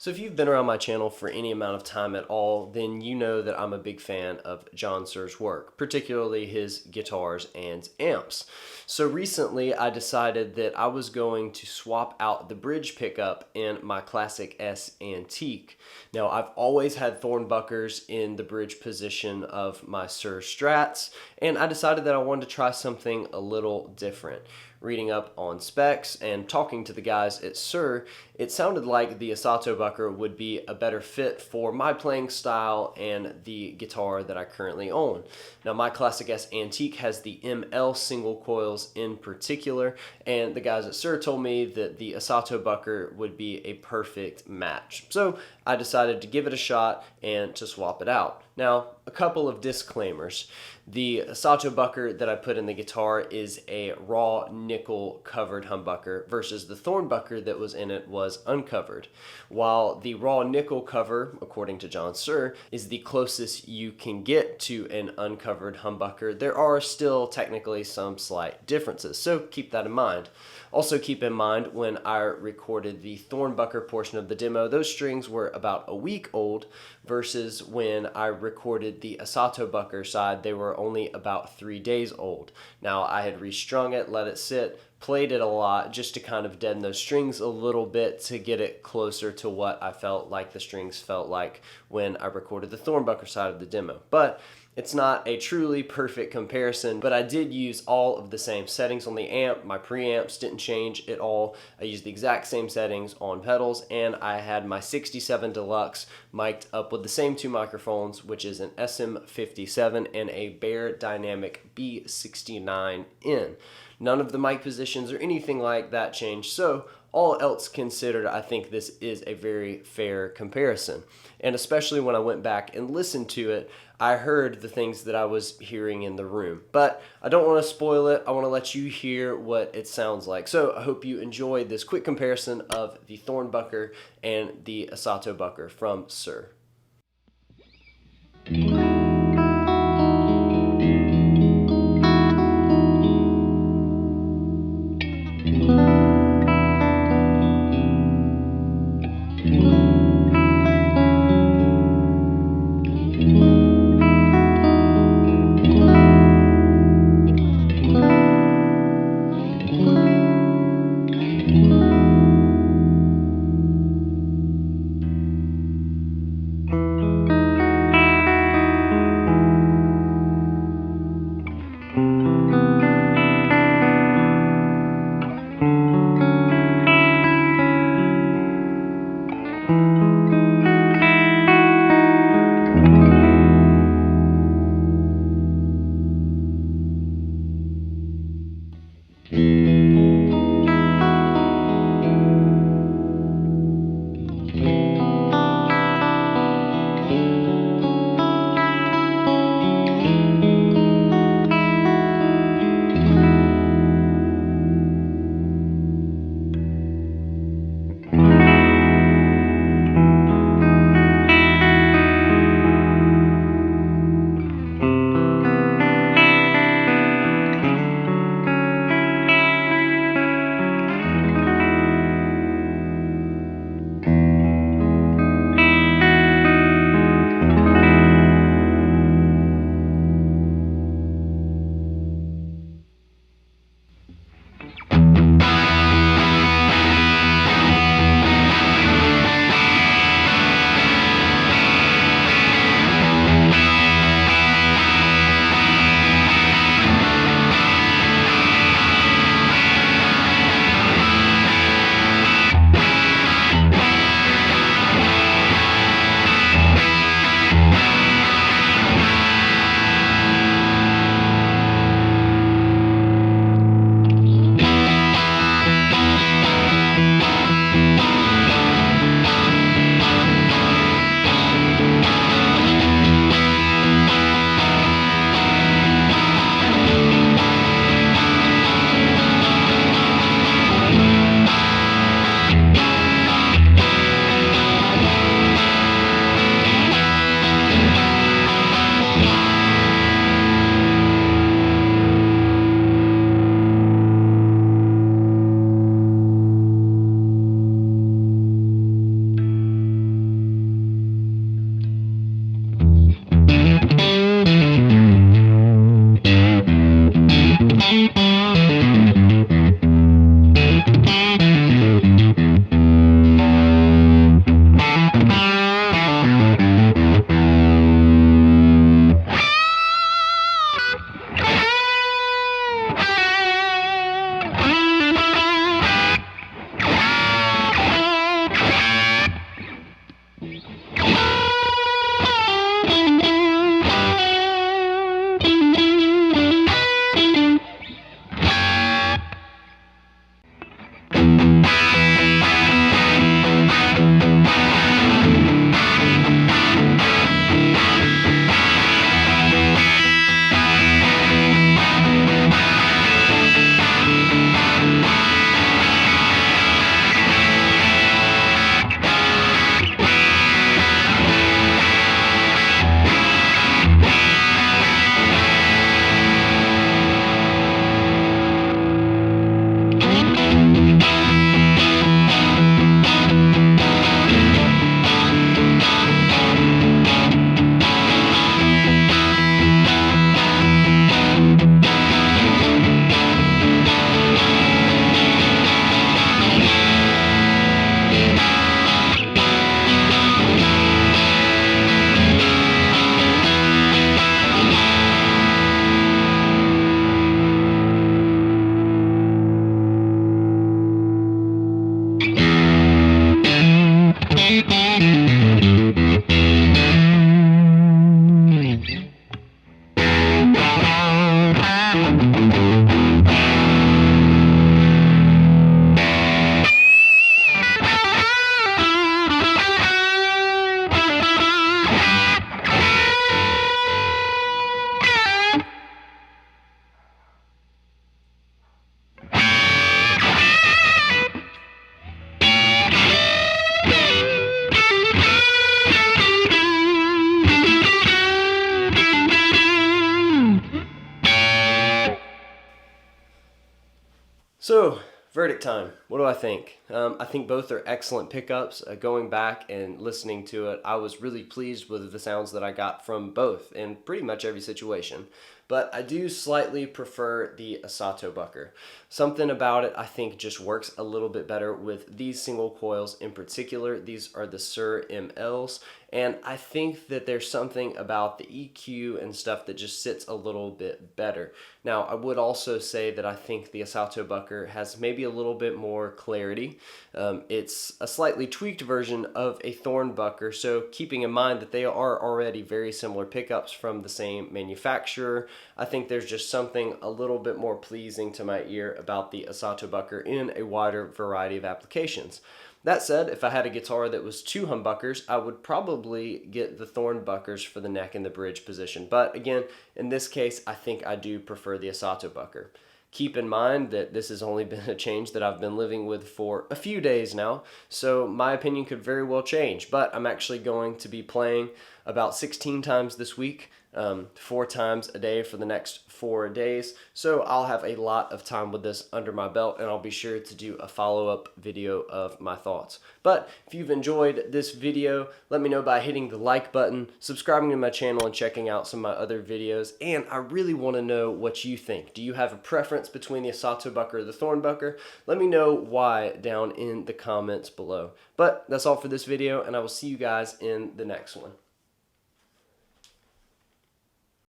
So if you've been around my channel for any amount of time at all, then you know that I'm a big fan of John Suhr's work, particularly his guitars and amps. So recently I decided that I was going to swap out the bridge pickup in my Classic S Antique. Now I've always had Thornbuckers in the bridge position of my Suhr Strats, and I decided that I wanted to try something a little different. Reading up on specs and talking to the guys at Suhr, it sounded like the Asatobucker would be a better fit for my playing style and the guitar that I currently own. Now my Classic S Antique has the ML single coils in particular, and the guys at Suhr told me that the Asatobucker would be a perfect match. So I decided to give it a shot and to swap it out. Now, a couple of disclaimers. The Asatobucker that I put in the guitar is a raw nickel covered humbucker versus the Thornbucker that was in it was uncovered. While the raw nickel cover, according to John Suhr, is the closest you can get to an uncovered humbucker, there are still technically some slight differences, so keep that in mind. Also keep in mind, when I recorded the Thornbucker portion of the demo, those strings were about a week old, versus when I recorded the Asatobucker side, they were only about 3 days old. Now I had restrung it, let it sit, played it a lot just to kind of deaden those strings a little bit to get it closer to what I felt like the strings felt like when I recorded the Thornbucker side of the demo. But it's not a truly perfect comparison, but I did use all of the same settings on the amp. My preamps didn't change at all. I used the exact same settings on pedals, and I had my 67 Deluxe mic'd up with the same two microphones, which is an SM57 and a Beyerdynamic M69N. None of the mic positions or anything like that changed, so all else considered, I think this is a very fair comparison. And especially when I went back and listened to it, I heard the things that I was hearing in the room. But I don't want to spoil it. I want to let you hear what it sounds like. So I hope you enjoyed this quick comparison of the Thornbucker and the Asatobucker from Suhr. So, verdict time. What do I think? I think both are excellent pickups. Going back and listening to it, I was really pleased with the sounds that I got from both in pretty much every situation. But I do slightly prefer the Asatobucker. Something about it I think just works a little bit better with these single coils in particular. These are the Suhr MLs, and I think that there's something about the EQ and stuff that just sits a little bit better. Now, I would also say that I think the Asatobucker has maybe a little bit more clarity. It's a slightly tweaked version of a Thornbucker, so keeping in mind that they are already very similar pickups from the same manufacturer, I think there's just something a little bit more pleasing to my ear about the Asatobucker in a wider variety of applications. That said, if I had a guitar that was two humbuckers, I would probably get the Thornbuckers for the neck and the bridge position. But again, in this case, I think I do prefer the Asatobucker. Keep in mind that this has only been a change that I've been living with for a few days now, so my opinion could very well change, but I'm actually going to be playing about 16 times this week, 4 times a day for the next 4 days, so I'll have a lot of time with this under my belt, and I'll be sure to do a follow-up video of my thoughts. But if you've enjoyed this video, let me know by hitting the like button, subscribing to my channel, and checking out some of my other videos, and I really want to know what you think. Do you have a preference between the Asatobucker or the Thornbucker? Let me know why down in the comments below. But that's all for this video, and I will see you guys in the next one.